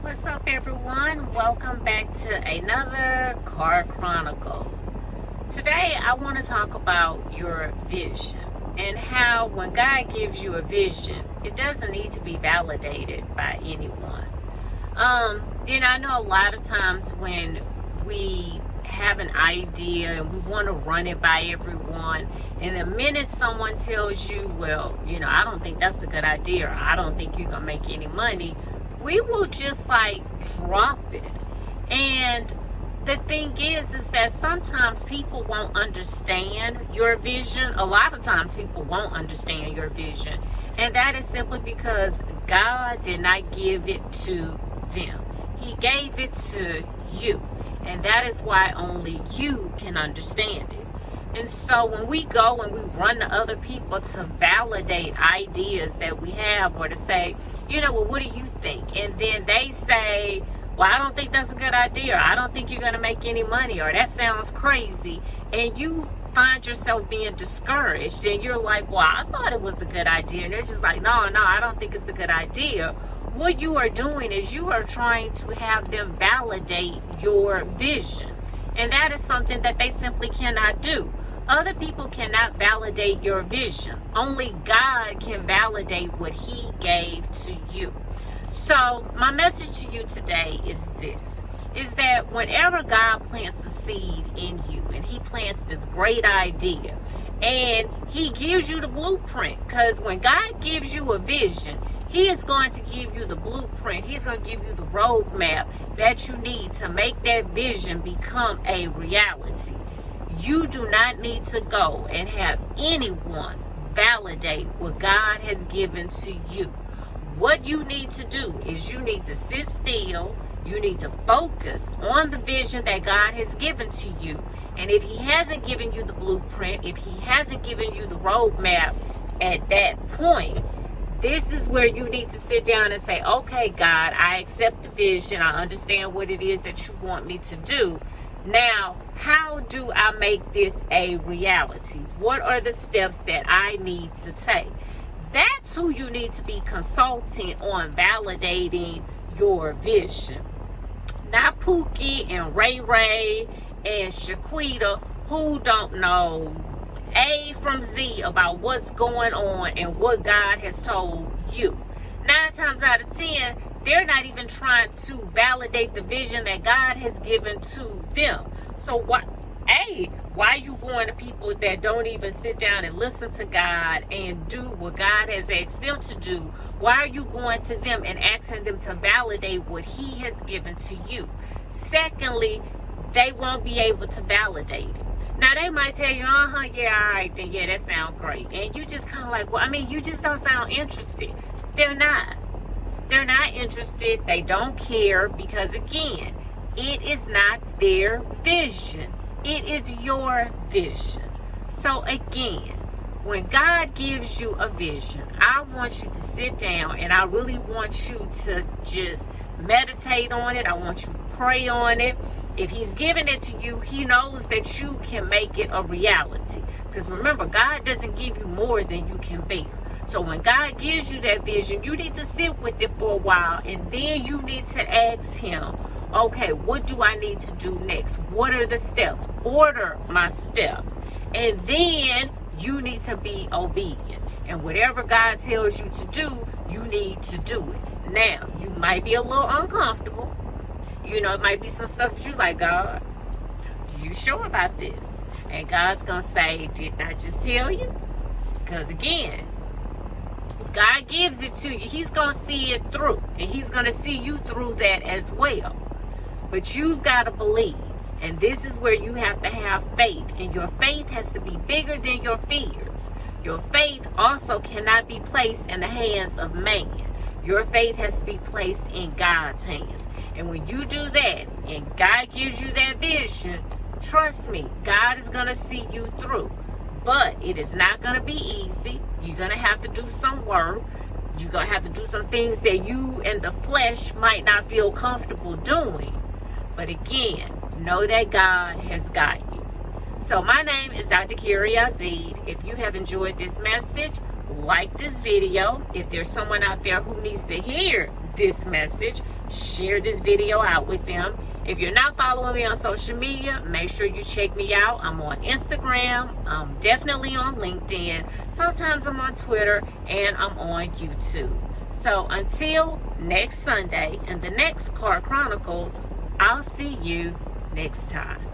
What's up, everyone? Welcome back to another Car Chronicles. Today I want to talk about your vision and how when God gives you a vision, it doesn't need to be validated by anyone. I know a lot of times when we have an idea and we want to run it by everyone, and the minute someone tells you, well, I don't think that's a good idea, or I don't think you're gonna make any money, we will just drop it. And the thing is that sometimes people won't understand your vision. A lot of times people won't understand your vision, and that is simply because God did not give it to them. He gave it to you, and that is why only you can understand it. And so when we go and we run to other people to validate ideas that we have, or to say, well, what do you think? And then they say, well, I don't think that's a good idea, or I don't think you're going to make any money, or that sounds crazy. And you find yourself being discouraged, and you're like, well, I thought it was a good idea. And they're just like, no, I don't think it's a good idea. What you are doing is you are trying to have them validate your vision. And that is something that they simply cannot do. Other people cannot validate your vision. Only God can validate what He gave to you. So my message to you today is this, is that whenever God plants a seed in you, and He plants this great idea, and He gives you the blueprint, because when God gives you a vision, He is going to give you the blueprint. He's going to give you the roadmap that you need to make that vision become a reality. You do not need to go and have anyone validate what God has given to you. What you need to do is you need to sit still. You need to focus on the vision that God has given to you. And if He hasn't given you the blueprint, if He hasn't given you the roadmap at that point, this is where you need to sit down and say, okay, God, I accept the vision. I understand what it is that you want me to do. Now, how do I make this a reality? What are the steps that I need to take? That's who you need to be consulting on validating your vision. Not Pookie and Ray Ray and Shaquita, who don't know A from Z about what's going on and what God has told you. 9 times out of 10, they're not even trying to validate the vision that God has given to them. So why are you going to people that don't even sit down and listen to God and do what God has asked them to do? Why are you going to them and asking them to validate what He has given to you? Secondly, they won't be able to validate it. Now, they might tell you, yeah, all right, then, yeah, that sounds great. And you just kind of like, well, you just don't sound interested. They're not. They're not interested. They don't care because, again, it is not their vision. It is your vision. So, again, when God gives you a vision, I want you to sit down and I really want you to just meditate on it. I want you to pray on it. If He's given it to you, He knows that you can make it a reality. Because remember, God doesn't give you more than you can bear. So when God gives you that vision, you need to sit with it for a while, and then you need to ask Him, okay, what do I need to do next? What are the steps? Order my steps. And then you need to be obedient. And whatever God tells you to do, you need to do it. Now, you might be a little uncomfortable. It might be some stuff that you like, God, you sure about this? And God's going to say, didn't I just tell you? Because again, God gives it to you. He's going to see it through. And He's going to see you through that as well. But you've got to believe. And this is where you have to have faith. And your faith has to be bigger than your fears. Your faith also cannot be placed in the hands of man. Your faith has to be placed in God's hands. And when you do that, and God gives you that vision, trust me, God is going to see you through. But it is not going to be easy. You're going to have to do some work. You're going to have to do some things that you and the flesh might not feel comfortable doing. But again, know that God has got you. So my name is Dr. Carey Yazeed. If you have enjoyed this message, like this video. If there's someone out there who needs to hear this message, share this video out with them. If you're not following me on social media, make sure you check me out. I'm on Instagram. I'm definitely on LinkedIn. Sometimes I'm on Twitter, and I'm on YouTube. So until next Sunday and the next Car Chronicles, I'll see you next time.